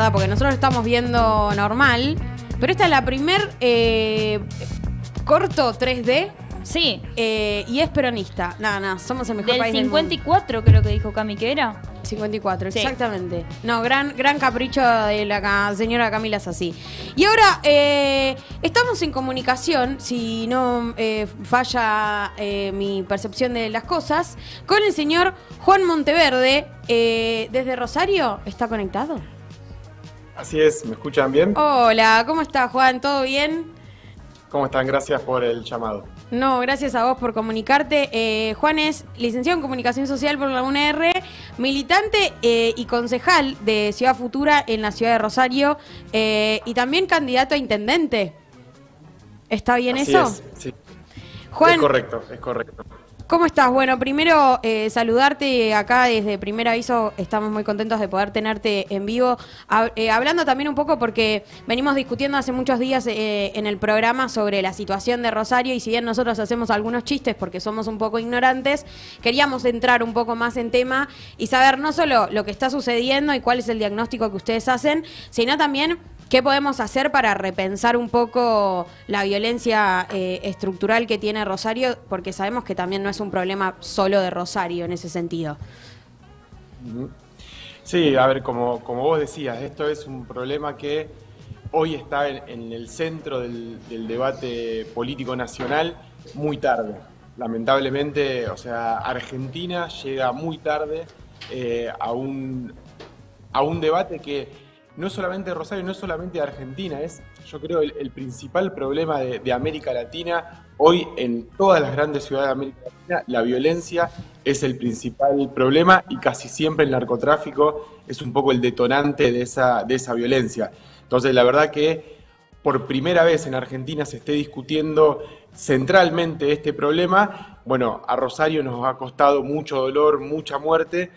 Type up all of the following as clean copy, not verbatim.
verdad, porque nosotros lo estamos viendo normal, pero esta es la primer corto 3D. Sí. Y es peronista. No, somos el mejor país del mundo. 54 creo que dijo Cami que era. 54, sí. Exactamente. No, gran capricho de la señora Camila Sassi. Y ahora estamos en comunicación, si no falla mi percepción de las cosas, con el señor Juan Monteverde, desde Rosario. ¿Está conectado? Así es, ¿me escuchan bien? Hola, ¿cómo está, Juan? ¿Todo bien? ¿Cómo están? Gracias por el llamado. No, gracias a vos por comunicarte. Juan es licenciado en Comunicación Social por la UNR, militante y concejal de Ciudad Futura en la ciudad de Rosario y también candidato a intendente. ¿Está bien Así eso? Es, sí. Juan, Es correcto. ¿Cómo estás? Bueno, primero saludarte acá desde Primer Aviso. Estamos muy contentos de poder tenerte en vivo. Hablando también un poco porque venimos discutiendo hace muchos días en el programa sobre la situación de Rosario y si bien nosotros hacemos algunos chistes porque somos un poco ignorantes, queríamos entrar un poco más en tema y saber no solo lo que está sucediendo y cuál es el diagnóstico que ustedes hacen, sino también ¿qué podemos hacer para repensar un poco la violencia estructural que tiene Rosario? Porque sabemos que también no es un problema solo de Rosario en ese sentido. Sí, a ver, como vos decías, esto es un problema que hoy está en el centro del debate político nacional muy tarde. Lamentablemente, o sea, Argentina llega muy tarde a un debate que no es solamente de Rosario, no es solamente de Argentina, es, yo creo, el principal problema de América Latina. Hoy en todas las grandes ciudades de América Latina la violencia es el principal problema y casi siempre el narcotráfico es un poco el detonante de esa violencia. Entonces, la verdad que por primera vez en Argentina se esté discutiendo centralmente este problema. Bueno, a Rosario nos ha costado mucho dolor, mucha muerte,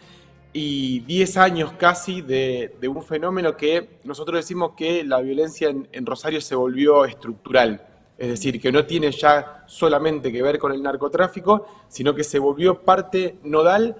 y 10 años casi de un fenómeno que nosotros decimos que la violencia en Rosario se volvió estructural. Es decir, que no tiene ya solamente que ver con el narcotráfico, sino que se volvió parte nodal,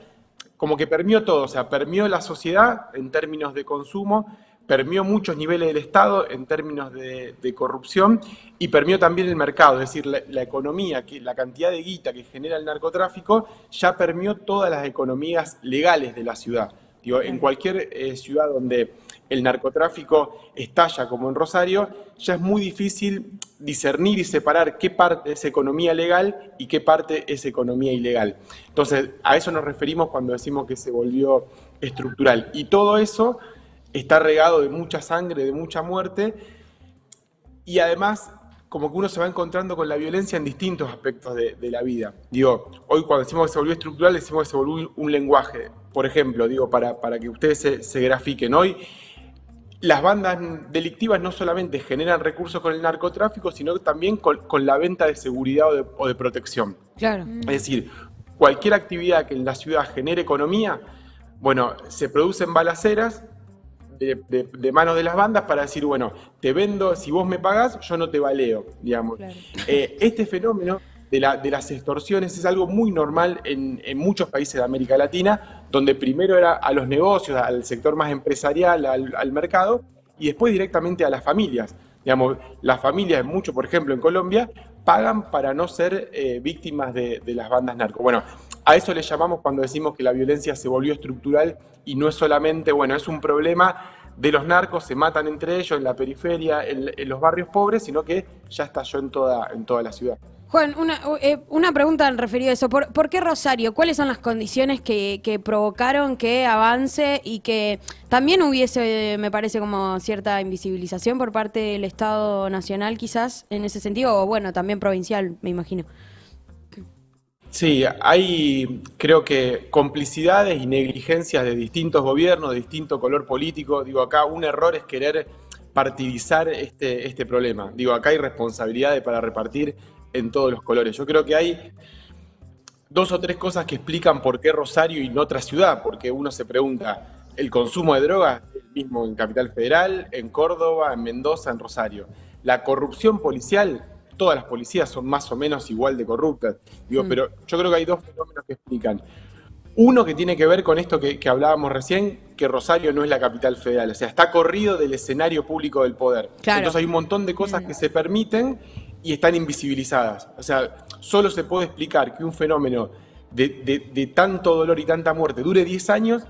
como que permeó todo, o sea, permeó la sociedad en términos de consumo, permeó muchos niveles del Estado en términos de corrupción y permeó también el mercado, es decir, la economía, la cantidad de guita que genera el narcotráfico ya permeó todas las economías legales de la ciudad. Digo, en cualquier ciudad donde el narcotráfico estalla como en Rosario, ya es muy difícil discernir y separar qué parte es economía legal y qué parte es economía ilegal. Entonces, a eso nos referimos cuando decimos que se volvió estructural. Y todo eso está regado de mucha sangre, de mucha muerte, y además como que uno se va encontrando con la violencia en distintos aspectos de la vida. Digo, hoy cuando decimos que se volvió estructural, decimos que se volvió un lenguaje. Por ejemplo, digo, para que ustedes se grafiquen, hoy las bandas delictivas no solamente generan recursos con el narcotráfico, sino también con la venta de seguridad o de protección. Claro. Es decir, cualquier actividad que en la ciudad genere economía, bueno, se producen balaceras de manos de las bandas para decir, bueno, te vendo, si vos me pagás, yo no te baleo, digamos. Claro. Este fenómeno de las extorsiones es algo muy normal en muchos países de América Latina, donde primero era a los negocios, al sector más empresarial, al mercado, y después directamente a las familias. Digamos, las familias, mucho, por ejemplo, en Colombia, pagan para no ser víctimas de las bandas narco. Bueno, a eso le llamamos cuando decimos que la violencia se volvió estructural y no es solamente, bueno, es un problema de los narcos, se matan entre ellos en la periferia, en los barrios pobres, sino que ya estalló en toda la ciudad. Juan, una pregunta en referido a eso. ¿Por qué Rosario? ¿Cuáles son las condiciones que provocaron que avance y que también hubiese, me parece, como cierta invisibilización por parte del Estado Nacional, quizás, en ese sentido, o bueno, también provincial, me imagino? Sí, hay, creo que, complicidades y negligencias de distintos gobiernos, de distinto color político. Digo, acá un error es querer partidizar este problema. Digo, acá hay responsabilidades para repartir en todos los colores. Yo creo que hay 2 o 3 cosas que explican por qué Rosario y no otra ciudad, porque uno se pregunta, ¿el consumo de drogas es el mismo en Capital Federal, en Córdoba, en Mendoza, en Rosario? La corrupción policial, todas las policías son más o menos igual de corruptas. Digo, pero yo creo que hay 2 fenómenos que explican. Uno que tiene que ver con esto que hablábamos recién, que Rosario no es la capital federal, o sea, está corrido del escenario público del poder. Claro. Entonces hay un montón de cosas que se permiten y están invisibilizadas. O sea, solo se puede explicar que un fenómeno de tanto dolor y tanta muerte dure 10 años,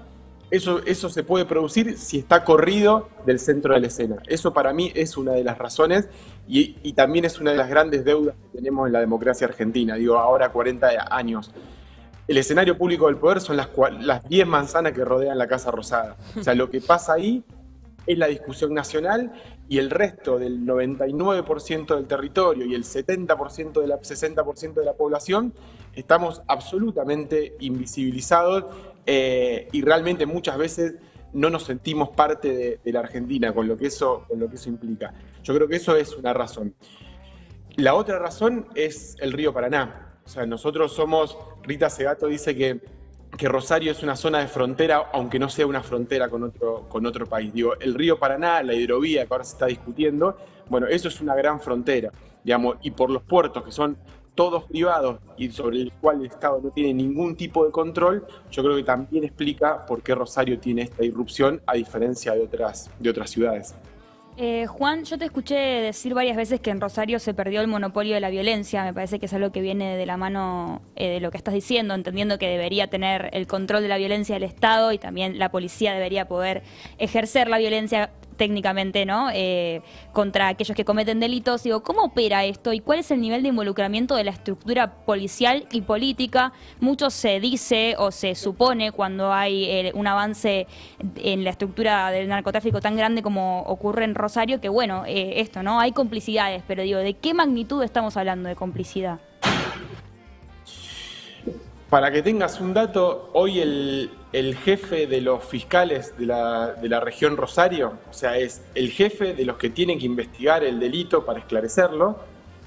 eso se puede producir si está corrido del centro de la escena. Eso para mí es una de las razones y también es una de las grandes deudas que tenemos en la democracia argentina. Digo, ahora 40 años. El escenario público del poder son las 10 manzanas que rodean la Casa Rosada. O sea, lo que pasa ahí es la discusión nacional y el resto del 99% del territorio y el 60% 60% de la población estamos absolutamente invisibilizados y realmente muchas veces no nos sentimos parte de la Argentina con lo que eso implica. Yo creo que eso es una razón. La otra razón es el río Paraná. O sea, nosotros Rita Segato dice que Rosario es una zona de frontera, aunque no sea una frontera con otro país. Digo, el río Paraná, la hidrovía que ahora se está discutiendo, bueno, eso es una gran frontera, digamos, y por los puertos que son todos privados y sobre el cual el Estado no tiene ningún tipo de control, yo creo que también explica por qué Rosario tiene esta irrupción a diferencia de otras ciudades. Juan, yo te escuché decir varias veces que en Rosario se perdió el monopolio de la violencia. Me parece que es algo que viene de la mano de lo que estás diciendo, entendiendo que debería tener el control de la violencia del Estado y también la policía debería poder ejercer la violencia técnicamente, ¿no? Contra aquellos que cometen delitos. Digo, ¿cómo opera esto y cuál es el nivel de involucramiento de la estructura policial y política? Mucho se dice o se supone cuando hay un avance en la estructura del narcotráfico tan grande como ocurre en Rosario, que bueno, esto, ¿no? Hay complicidades, pero digo, ¿de qué magnitud estamos hablando de complicidad? Para que tengas un dato, hoy el jefe de los fiscales de la región Rosario, o sea, es el jefe de los que tienen que investigar el delito para esclarecerlo,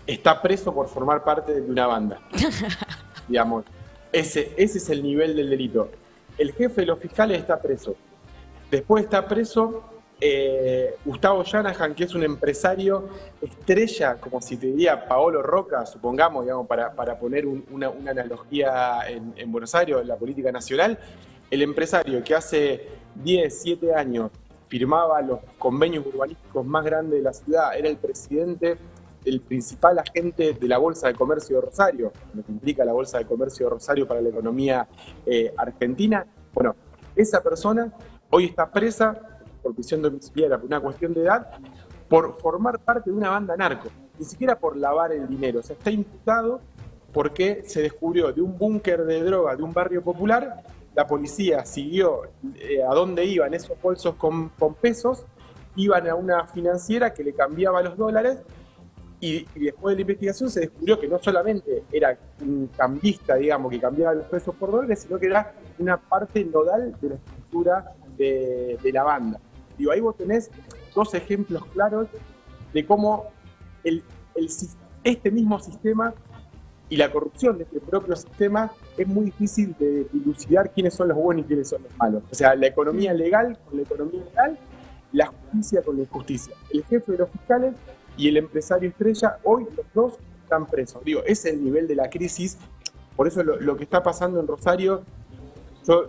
está preso por formar parte de una banda. Digamos, ese es el nivel del delito. El jefe de los fiscales está preso. Después está preso Gustavo Shanahan, que es un empresario estrella, como si te diría Paolo Roca, supongamos, digamos, para poner una analogía en Buenos Aires, en la política nacional. El empresario que hace 10, 7 años firmaba los convenios urbanísticos más grandes de la ciudad, era el presidente, el principal agente de la Bolsa de Comercio de Rosario, lo que implica la Bolsa de Comercio de Rosario para la economía argentina. Bueno, esa persona hoy está presa por prisión domiciliaria, por una cuestión de edad, por formar parte de una banda narco, ni siquiera por lavar el dinero. O sea, está imputado porque se descubrió de un búnker de droga de un barrio popular, la policía siguió a dónde iban esos bolsos con pesos, iban a una financiera que le cambiaba los dólares y después de la investigación se descubrió que no solamente era un cambista, digamos, que cambiaba los pesos por dólares, sino que era una parte nodal de la estructura de la banda. Digo, ahí vos tenés dos ejemplos claros de cómo este mismo sistema y la corrupción de este propio sistema es muy difícil de dilucidar quiénes son los buenos y quiénes son los malos. O sea, la economía legal con la economía legal, la justicia con la injusticia. El jefe de los fiscales y el empresario estrella, hoy los dos están presos. Digo, ese es el nivel de la crisis. Por eso lo que está pasando en Rosario, yo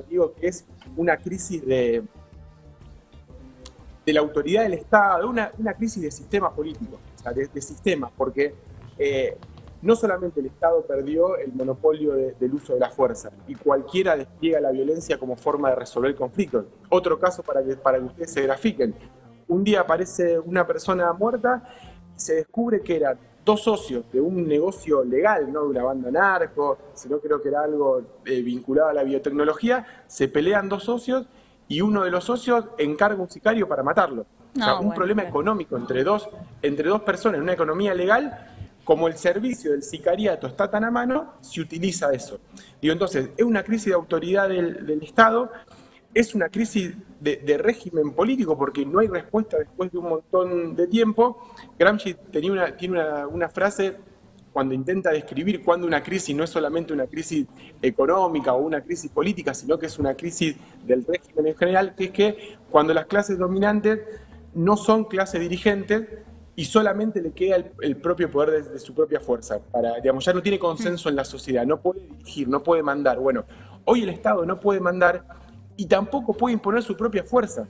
digo que es una crisis de la autoridad del Estado, una crisis de sistemas políticos, o sea, de sistemas, porque no solamente el Estado perdió el monopolio del uso de la fuerza y cualquiera despliega la violencia como forma de resolver conflictos. Otro caso para que ustedes se grafiquen. Un día aparece una persona muerta y se descubre que eran dos socios de un negocio legal, no de una banda narco, sino creo que era algo vinculado a la biotecnología. Se pelean dos socios y uno de los socios encarga un sicario para matarlo. O sea, un problema económico entre dos personas en una economía legal. Como el servicio del sicariato está tan a mano, se utiliza eso. Digo, entonces, es una crisis de autoridad del Estado, es una crisis de régimen político, porque no hay respuesta después de un montón de tiempo. Gramsci tiene una frase cuando intenta describir cuando una crisis no es solamente una crisis económica o una crisis política, sino que es una crisis del régimen en general, que es que cuando las clases dominantes no son clases dirigentes, y solamente le queda el propio poder de su propia fuerza. Digamos, ya no tiene consenso en la sociedad, no puede dirigir, no puede mandar. Bueno, Hoy el Estado no puede mandar y tampoco puede imponer su propia fuerza.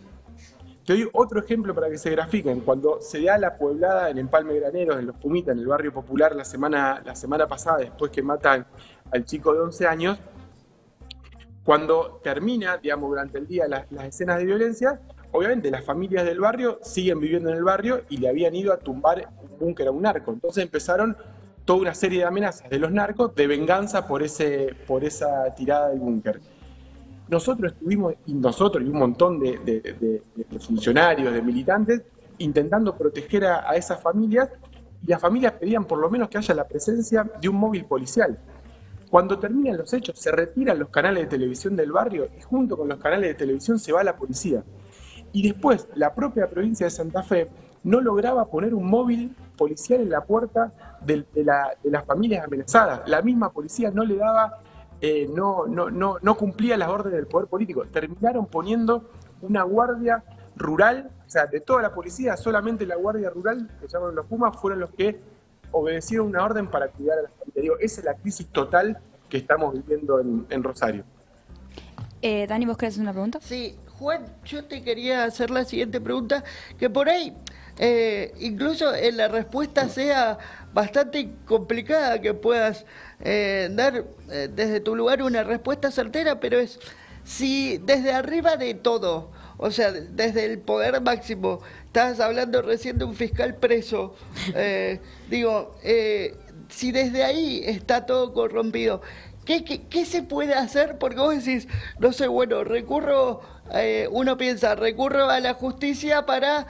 Te doy otro ejemplo para que se grafiquen. Cuando se da la pueblada en Empalme Graneros, en Los Pumitas, en el barrio popular, la semana pasada, después que matan al chico de 11 años, cuando termina, digamos, durante el día las escenas de violencia, obviamente las familias del barrio siguen viviendo en el barrio y le habían ido a tumbar un búnker a un narco. Entonces empezaron toda una serie de amenazas de los narcos de venganza por esa tirada del búnker. Nosotros estuvimos, y un montón de funcionarios, de militantes, intentando proteger a esas familias, y las familias pedían por lo menos que haya la presencia de un móvil policial. Cuando terminan los hechos, se retiran los canales de televisión del barrio y junto con los canales de televisión se va la policía. Y después, la propia provincia de Santa Fe no lograba poner un móvil policial en la puerta de las familias amenazadas. La misma policía no le daba... no cumplía las órdenes del poder político. Terminaron poniendo una guardia rural, o sea, de toda la policía, solamente la guardia rural, que llaman los Pumas, fueron los que obedecieron una orden para cuidar a la familia. Digo, esa es la crisis total que estamos viviendo en Rosario. Dani, ¿vos querés hacer una pregunta? Sí, Juan, yo te quería hacer la siguiente pregunta, que por ahí incluso en la respuesta sea bastante complicada, que puedas dar desde tu lugar una respuesta certera, pero es si desde arriba de todo, o sea, desde el poder máximo, estabas hablando recién de un fiscal preso, si desde ahí está todo corrompido, ¿qué se puede hacer? Porque vos decís, no sé, bueno, uno piensa, recurro a la justicia para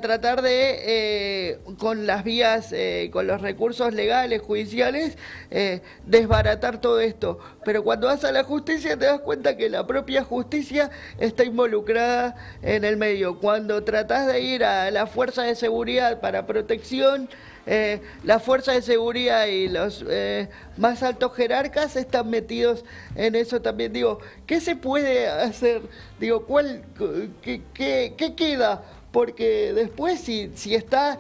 tratar de, con las vías, con los recursos legales, judiciales, desbaratar todo esto. Pero cuando vas a la justicia te das cuenta que la propia justicia está involucrada en el medio. Cuando tratás de ir a la fuerza de seguridad para protección, la fuerza de seguridad y los más altos jerarcas están metidos en eso también. Digo, ¿qué se puede hacer? Digo, ¿qué queda? Porque después si está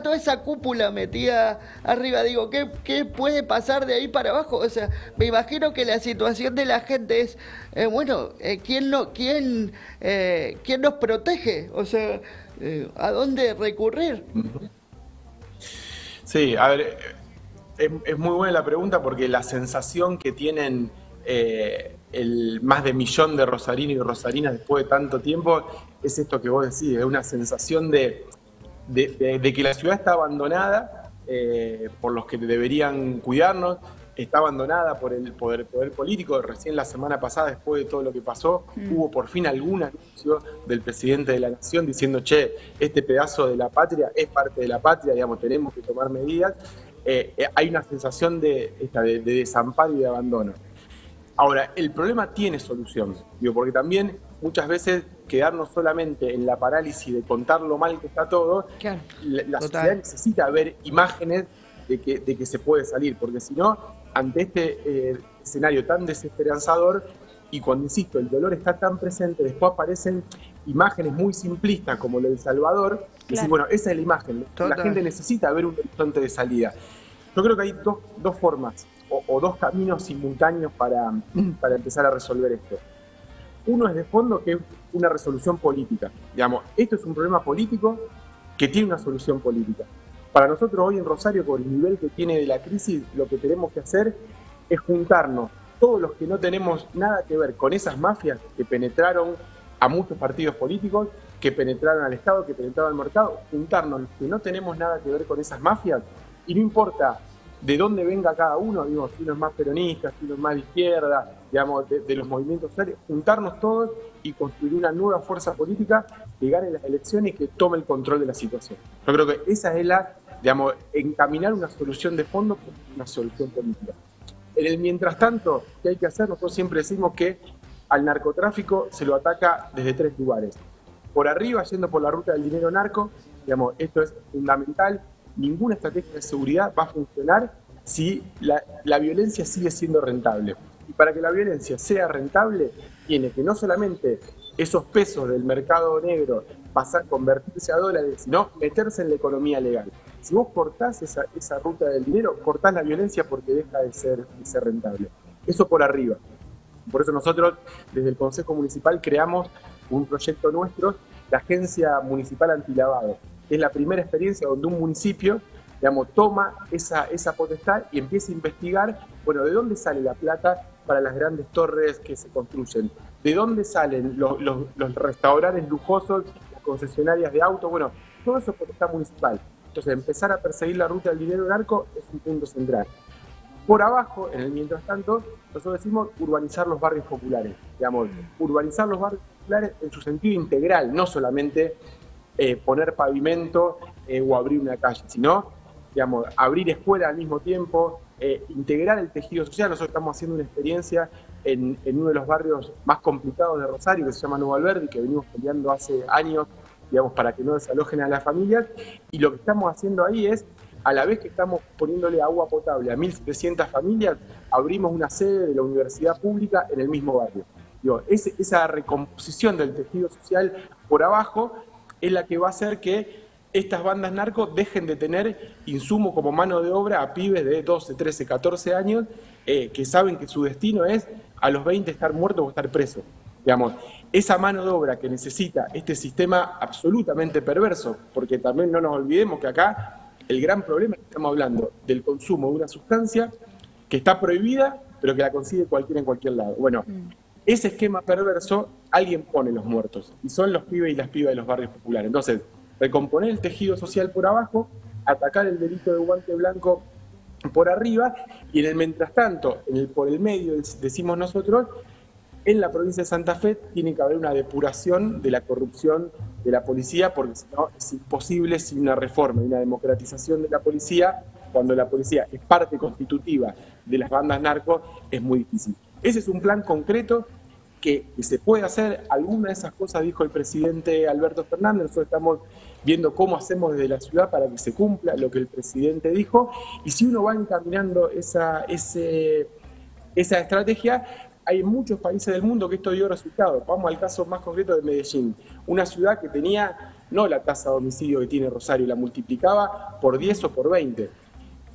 toda esa cúpula metida arriba, digo, ¿qué puede pasar de ahí para abajo? O sea, me imagino que la situación de la gente es, ¿quién nos protege? O sea, ¿a dónde recurrir? Sí, a ver, es muy buena la pregunta porque la sensación que tienen el más de 1.000.000 de rosarinos y rosarinas después de tanto tiempo es esto que vos decís, es una sensación de que la ciudad está abandonada por los que deberían cuidarnos, está abandonada por el poder político. Recién la semana pasada, después de todo lo que pasó, hubo por fin algún anuncio del presidente de la Nación diciendo, che, este pedazo de la patria es parte de la patria, digamos, tenemos que tomar medidas. Hay una sensación de desamparo y de abandono. Ahora, el problema tiene solución, porque también muchas veces quedarnos solamente en la parálisis de contar lo mal que está todo, claro, la sociedad necesita ver imágenes de que se puede salir, porque si no, ante este escenario tan desesperanzador, y cuando, insisto, el dolor está tan presente, después aparecen imágenes muy simplistas como lo de El Salvador, claro, y decir, bueno, esa es la imagen, la gente necesita ver un horizonte de salida. Yo creo que hay dos formas, o dos caminos simultáneos para empezar a resolver esto. Uno es de fondo, que es una resolución política. Digamos, esto es un problema político que tiene una solución política. Para nosotros hoy en Rosario, por el nivel que tiene de la crisis, lo que tenemos que hacer es juntarnos, todos los que no tenemos nada que ver con esas mafias que penetraron a muchos partidos políticos, que penetraron al Estado, que penetraron al mercado, juntarnos los que no tenemos nada que ver con esas mafias, y no importa de dónde venga cada uno, digo, si uno es más peronista, si uno es más de izquierda, digamos, de los movimientos sociales, juntarnos todos y construir una nueva fuerza política que gane las elecciones y que tome el control de la situación. Yo creo que esa es encaminar una solución de fondo por una solución política. En el mientras tanto, ¿qué hay que hacer? Nosotros siempre decimos que al narcotráfico se lo ataca desde 3 lugares. Por arriba, yendo por la ruta del dinero narco, digamos, esto es fundamental. Ninguna estrategia de seguridad va a funcionar si la violencia sigue siendo rentable. Y para que la violencia sea rentable, tiene que no solamente esos pesos del mercado negro convertirse a dólares, sino meterse en la economía legal. Si vos cortás esa ruta del dinero, cortás la violencia porque deja de ser rentable. Eso por arriba. Por eso nosotros, desde el Consejo Municipal, creamos un proyecto nuestro, la Agencia Municipal Antilavado. Es la primera experiencia donde un municipio, digamos, toma esa potestad y empieza a investigar, bueno, ¿de dónde sale la plata para las grandes torres que se construyen? ¿De dónde salen los restaurantes lujosos, las concesionarias de autos? Bueno, todo eso es potestad municipal. Entonces, empezar a perseguir la ruta del dinero narco es un punto central. Por abajo, en el mientras tanto, nosotros decimos urbanizar los barrios populares. Digamos, urbanizar los barrios populares en su sentido integral, no solamente poner pavimento o abrir una calle, sino, digamos, abrir escuelas al mismo tiempo, integrar el tejido social. Nosotros estamos haciendo una experiencia en uno de los barrios más complicados de Rosario, que se llama Nuevo Alberdi, que venimos peleando hace años, digamos, para que no desalojen a las familias, y lo que estamos haciendo ahí es, a la vez que estamos poniéndole agua potable a 1.700 familias, abrimos una sede de la universidad pública en el mismo barrio. Digo, esa recomposición del tejido social por abajo es la que va a hacer que estas bandas narcos dejen de tener insumo como mano de obra a pibes de 12, 13, 14 años que saben que su destino es a los 20 estar muertos o estar presos. Digamos, esa mano de obra que necesita este sistema absolutamente perverso, porque también no nos olvidemos que acá el gran problema es que estamos hablando del consumo de una sustancia que está prohibida, pero que la consigue cualquiera en cualquier lado. Bueno, ese esquema perverso, alguien pone los muertos, y son los pibes y las pibas de los barrios populares. Entonces, recomponer el tejido social por abajo, atacar el delito de guante blanco por arriba, y en el mientras tanto, por el medio, decimos nosotros, en la provincia de Santa Fe tiene que haber una depuración de la corrupción de la policía, porque si no es imposible sin una reforma y una democratización de la policía. Cuando la policía es parte constitutiva de las bandas narcos, es muy difícil. Ese es un plan concreto que se puede hacer. Alguna de esas cosas dijo el presidente Alberto Fernández. Nosotros estamos viendo cómo hacemos desde la ciudad para que se cumpla lo que el presidente dijo. Y si uno va encaminando esa estrategia, hay muchos países del mundo que esto dio resultados. Vamos al caso más concreto de Medellín, una ciudad que tenía no la tasa de homicidio que tiene Rosario, la multiplicaba por 10 o por 20.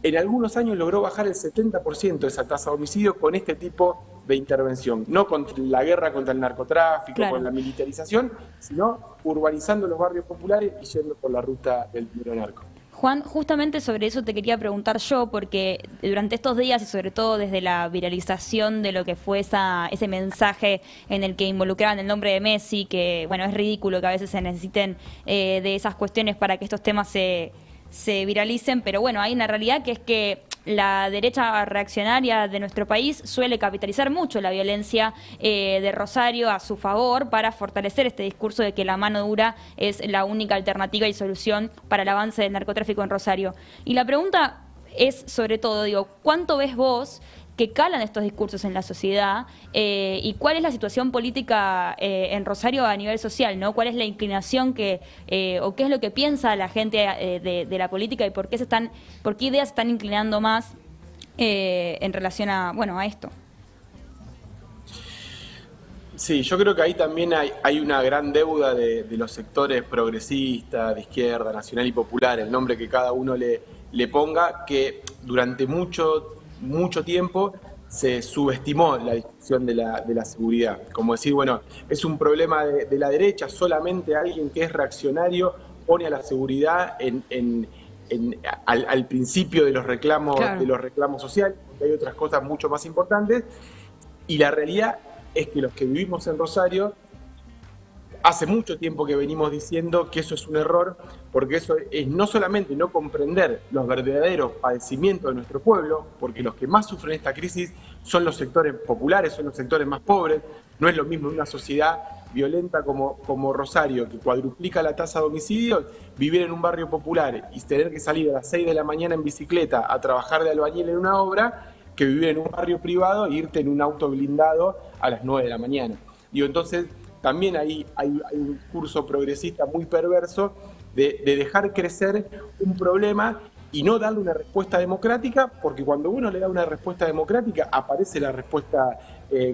En algunos años logró bajar el 70% de esa tasa de homicidio con este tipo de intervención. No con la guerra contra el narcotráfico, claro, con la militarización, sino urbanizando los barrios populares y yendo por la ruta del dinero narco. Juan, justamente sobre eso te quería preguntar yo, porque durante estos días y sobre todo desde la viralización de lo que fue ese mensaje en el que involucraban el nombre de Messi, que bueno, es ridículo que a veces se necesiten de esas cuestiones para que estos temas se viralicen, pero bueno, hay una realidad que es que la derecha reaccionaria de nuestro país suele capitalizar mucho la violencia de Rosario a su favor para fortalecer este discurso de que la mano dura es la única alternativa y solución para el avance del narcotráfico en Rosario. Y la pregunta es, sobre todo, digo, ¿cuánto ves vos que calan estos discursos en la sociedad y cuál es la situación política en Rosario a nivel social, ¿no? ¿Cuál es la inclinación o qué es lo que piensa la gente de la política y por qué ideas se están inclinando más en relación a esto? Sí, yo creo que ahí también hay una gran deuda de los sectores progresistas, de izquierda, nacional y popular, el nombre que cada uno le ponga, que durante mucho tiempo se subestimó la discusión de la seguridad. Como decir, bueno, es un problema de la derecha, solamente alguien que es reaccionario pone a la seguridad al principio de los reclamos, claro, de los reclamos sociales, porque hay otras cosas mucho más importantes, y la realidad es que los que vivimos en Rosario, hace mucho tiempo que venimos diciendo que eso es un error, porque eso es no solamente no comprender los verdaderos padecimientos de nuestro pueblo, porque los que más sufren esta crisis son los sectores populares, son los sectores más pobres. No es lo mismo en una sociedad violenta como Rosario, que cuadruplica la tasa de homicidios, vivir en un barrio popular y tener que salir a las 6 de la mañana en bicicleta a trabajar de albañil en una obra, que vivir en un barrio privado e irte en un auto blindado a las 9 de la mañana. Digo, entonces, también hay un discurso progresista muy perverso de dejar crecer un problema y no darle una respuesta democrática, porque cuando uno le da una respuesta democrática aparece la respuesta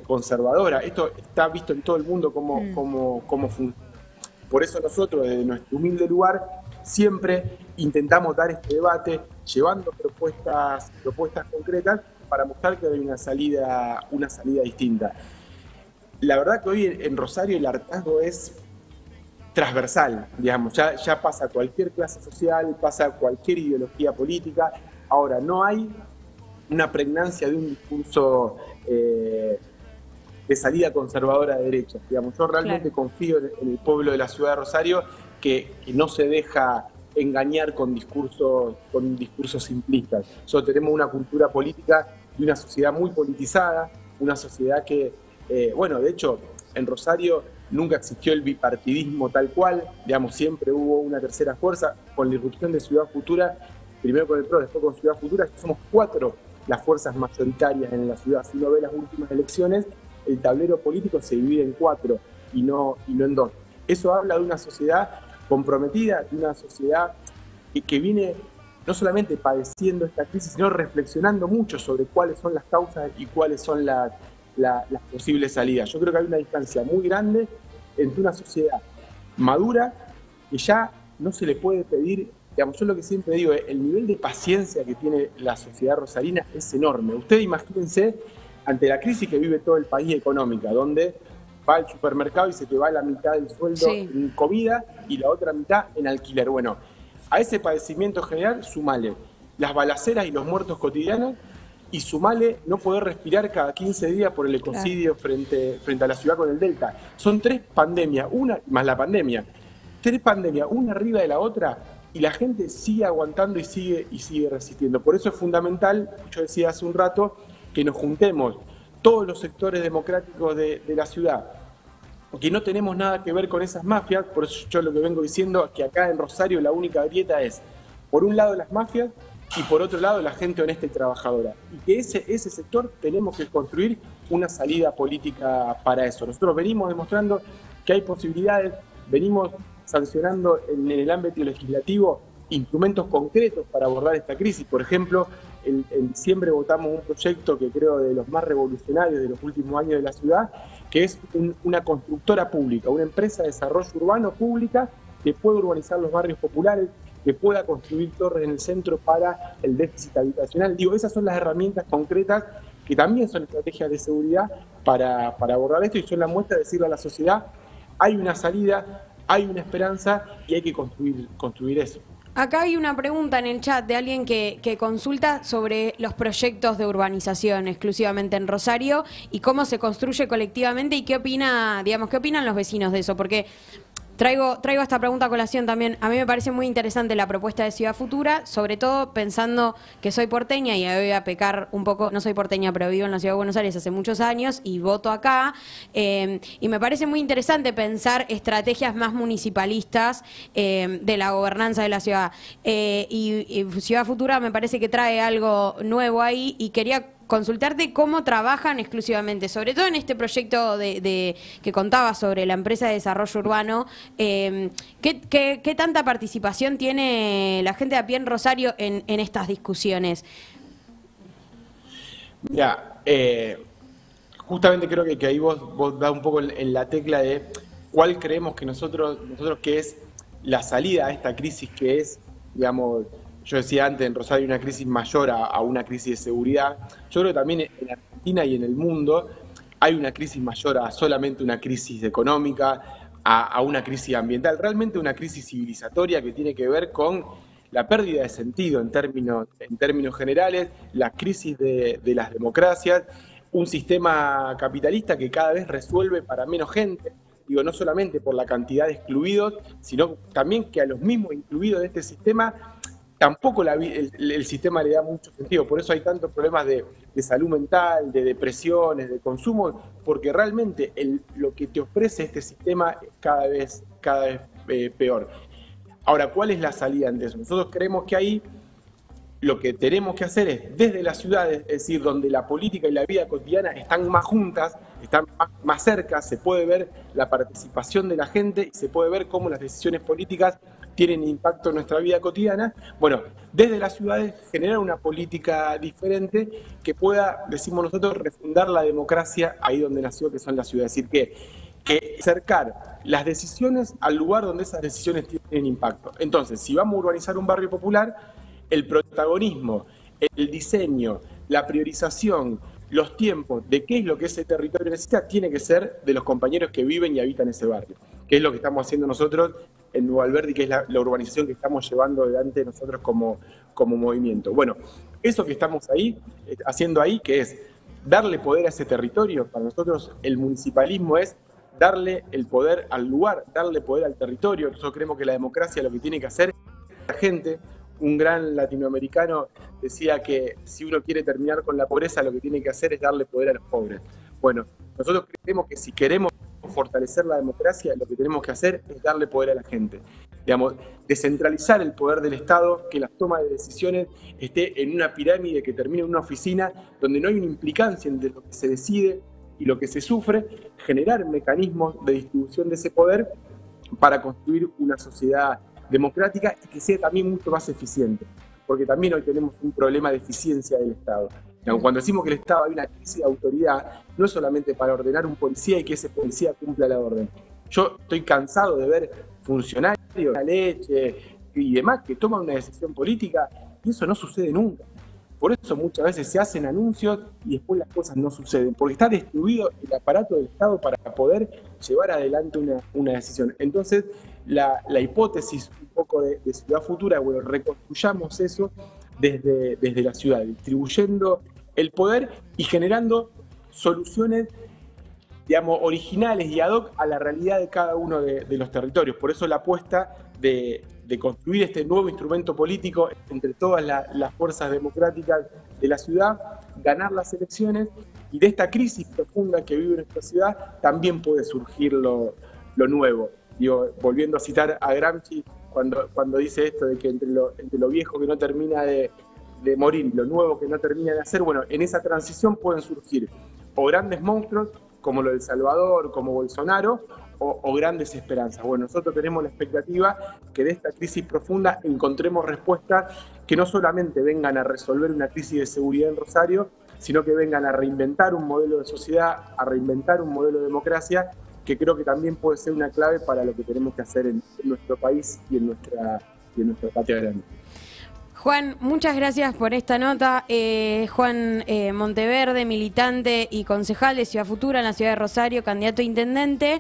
conservadora. Esto está visto en todo el mundo cómo funciona. Por eso nosotros, desde nuestro humilde lugar, siempre intentamos dar este debate llevando propuestas concretas, para mostrar que hay una salida distinta. La verdad que hoy en Rosario el hartazgo es transversal, digamos, ya pasa cualquier clase social, pasa cualquier ideología política. Ahora, no hay una pregnancia de un discurso de salida conservadora de derecha. Digamos, yo realmente confío en el pueblo de la ciudad de Rosario que no se deja engañar con discursos simplistas. Nosotros tenemos una cultura política de una sociedad muy politizada, una sociedad que, bueno, de hecho, en Rosario nunca existió el bipartidismo tal cual, digamos, siempre hubo una tercera fuerza. Con la irrupción de Ciudad Futura, primero con el PRO, después con Ciudad Futura, somos 4 las fuerzas mayoritarias en la ciudad. Si uno ve las últimas elecciones, el tablero político se divide en 4 y no en 2. Eso habla de una sociedad comprometida, de una sociedad que viene no solamente padeciendo esta crisis, sino reflexionando mucho sobre cuáles son las causas y cuáles son las posibles salidas. Yo creo que hay una distancia muy grande entre una sociedad madura que ya no se le puede pedir, digamos, yo lo que siempre digo, el nivel de paciencia que tiene la sociedad rosarina es enorme. Ustedes imagínense ante la crisis que vive todo el país económica, donde va al supermercado y se te va la mitad del sueldo en comida y la otra mitad en alquiler. Bueno, a ese padecimiento general sumale las balaceras y los muertos cotidianos y sumale no poder respirar cada 15 días por el ecocidio frente a la ciudad con el Delta. Son 3 pandemias, una más la pandemia. 3 pandemias, una arriba de la otra, y la gente sigue aguantando y sigue resistiendo. Por eso es fundamental, yo decía hace un rato, que nos juntemos todos los sectores democráticos de la ciudad, que no tenemos nada que ver con esas mafias. Por eso yo lo que vengo diciendo es que acá en Rosario la única grieta es, por un lado, las mafias y por otro lado, la gente honesta y trabajadora. Y que ese sector tenemos que construir una salida política para eso. Nosotros venimos demostrando que hay posibilidades, venimos sancionando en el ámbito legislativo instrumentos concretos para abordar esta crisis. Por ejemplo, en diciembre votamos un proyecto que creo de los más revolucionarios de los últimos años de la ciudad, que es una constructora pública, una empresa de desarrollo urbano pública que pueda urbanizar los barrios populares, que pueda construir torres en el centro para el déficit habitacional. Digo, esas son las herramientas concretas que también son estrategias de seguridad para abordar esto, y son la muestra de decirle a la sociedad, hay una salida, hay una esperanza y hay que construir eso. Acá hay una pregunta en el chat de alguien que consulta sobre los proyectos de urbanización exclusivamente en Rosario y cómo se construye colectivamente y qué opinan los vecinos de eso, porque traigo esta pregunta a colación también. A mí me parece muy interesante la propuesta de Ciudad Futura, sobre todo pensando que soy porteña y voy a pecar un poco, no soy porteña, pero vivo en la Ciudad de Buenos Aires hace muchos años y voto acá, y me parece muy interesante pensar estrategias más municipalistas de la gobernanza de la ciudad. Y Ciudad Futura me parece que trae algo nuevo ahí y quería consultarte cómo trabajan exclusivamente, sobre todo en este proyecto que contaba sobre la empresa de desarrollo urbano. ¿Qué tanta participación tiene la gente de a pie en Rosario en estas discusiones? Mira, justamente creo que ahí vos das un poco en la tecla de cuál creemos que nosotros que es la salida a esta crisis, que es, digamos, yo decía antes, en Rosario hay una crisis mayor a una crisis de seguridad. Yo creo que también en Argentina y en el mundo hay una crisis mayor a solamente una crisis económica, a una crisis ambiental, realmente una crisis civilizatoria que tiene que ver con la pérdida de sentido en términos generales, la crisis de las democracias, un sistema capitalista que cada vez resuelve para menos gente. Digo, no solamente por la cantidad de excluidos, sino también que a los mismos incluidos de este sistema tampoco el sistema le da mucho sentido. Por eso hay tantos problemas de salud mental, de depresiones, de consumo, porque realmente lo que te ofrece este sistema es cada vez peor. Ahora, ¿cuál es la salida ante eso? Nosotros creemos que ahí lo que tenemos que hacer es, desde las ciudades, es decir, donde la política y la vida cotidiana están más juntas, están más cerca, se puede ver la participación de la gente y se puede ver cómo las decisiones políticas tienen impacto en nuestra vida cotidiana. Bueno, desde las ciudades generar una política diferente que pueda, decimos nosotros, refundar la democracia ahí donde nació, que son las ciudades. Es decir, que acercar las decisiones al lugar donde esas decisiones tienen impacto. Entonces, si vamos a urbanizar un barrio popular, el protagonismo el diseño, la priorización, los tiempos de qué es lo que ese territorio necesita, tiene que ser de los compañeros que viven y habitan ese barrio, que es lo que estamos haciendo nosotros en Nuevo Alberdi, que es la urbanización que estamos llevando adelante nosotros como movimiento. Bueno, eso que estamos haciendo ahí, que es darle poder a ese territorio, para nosotros el municipalismo es darle el poder al lugar, darle poder al territorio. Nosotros creemos que la democracia lo que tiene que hacer es la gente. Un gran latinoamericano decía que si uno quiere terminar con la pobreza, lo que tiene que hacer es darle poder a los pobres. Bueno, nosotros creemos que si queremos fortalecer la democracia, lo que tenemos que hacer es darle poder a la gente. Digamos, descentralizar el poder del Estado, que la toma de decisiones esté en una pirámide que termine en una oficina donde no hay una implicancia entre lo que se decide y lo que se sufre, generar mecanismos de distribución de ese poder para construir una sociedad democrática y que sea también mucho más eficiente, porque también hoy tenemos un problema de eficiencia del Estado. Cuando decimos que el Estado hay una crisis de autoridad, no es solamente para ordenar un policía y que ese policía cumpla la orden. Yo estoy cansado de ver funcionarios, la leche y demás que toman una decisión política y eso no sucede nunca. Por eso muchas veces se hacen anuncios y después las cosas no suceden, porque está destruido el aparato del Estado para poder llevar adelante una decisión. Entonces, la hipótesis un poco de ciudad futura, bueno, reconstruyamos eso desde la ciudad, distribuyendo el poder y generando soluciones, digamos, originales y ad hoc a la realidad de cada uno de los territorios. Por eso la apuesta de construir este nuevo instrumento político entre todas las fuerzas democráticas de la ciudad, ganar las elecciones, y de esta crisis profunda que vive nuestra ciudad también puede surgir lo nuevo. Digo, volviendo a citar a Gramsci, cuando dice esto de que entre lo viejo que no termina de morir y lo nuevo que no termina de hacer, bueno, en esa transición pueden surgir o grandes monstruos como lo de El Salvador, como Bolsonaro, o grandes esperanzas. Bueno, nosotros tenemos la expectativa que de esta crisis profunda encontremos respuestas que no solamente vengan a resolver una crisis de seguridad en Rosario, sino que vengan a reinventar un modelo de sociedad, a reinventar un modelo de democracia, que creo que también puede ser una clave para lo que tenemos que hacer en nuestro país y en nuestra patria grande. Juan, muchas gracias por esta nota. Juan Monteverde, militante y concejal de Ciudad Futura en la ciudad de Rosario, candidato a intendente.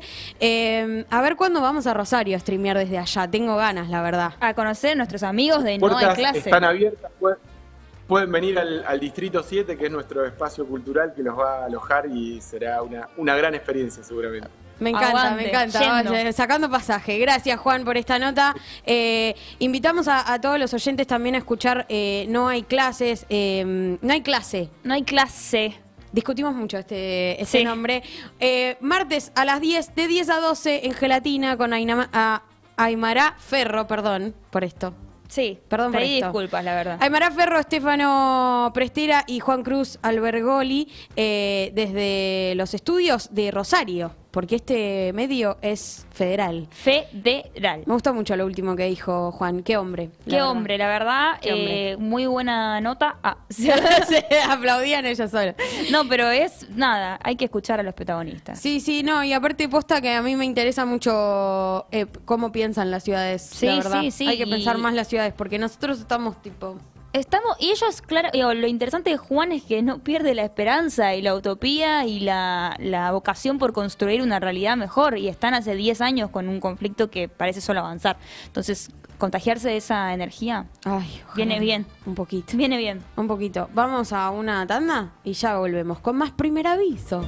A ver cuándo vamos a Rosario a streamear desde allá. Tengo ganas, la verdad. A conocer a nuestros amigos de Puertas No Hay Clase. Están abiertas, pueden venir al Distrito 7, que es nuestro espacio cultural que los va a alojar y será una gran experiencia seguramente. Me encanta, Aguante, me encanta. Vaya, sacando pasaje. Gracias, Juan, por esta nota. Invitamos a todos los oyentes también a escuchar No Hay Clases. No hay clase. No hay clase. Discutimos mucho este Sí. nombre. Martes a las 10, de 10 a 12 en Gelatina con Aymara Ferro, perdón por esto. Sí, Perdón por pedí esto. disculpas, la verdad. Aymara Ferro, Estefano Prestera y Juan Cruz Albergoli desde los estudios de Rosario, porque este medio es federal. Federal. Me gustó mucho lo último que dijo Juan. Qué hombre. Qué hombre, la verdad. Qué hombre. Muy buena nota. Ah, Se aplaudían ellos solos. no, pero es nada, hay que escuchar a los protagonistas. Sí, no, y aparte posta que a mí me interesa mucho cómo piensan las ciudades, Sí, la verdad. sí, Hay que pensar y- más las ciudades, porque nosotros estamos tipo... Y ellos, claro, lo interesante de Juan es que no pierde la esperanza y la utopía y la vocación por construir una realidad mejor, y están hace 10 años con un conflicto que parece solo avanzar. Entonces, contagiarse de esa energía Ay, ojalá. viene bien. Un poquito. Viene bien. Un poquito. Vamos a una tanda y ya volvemos con más Primer Aviso.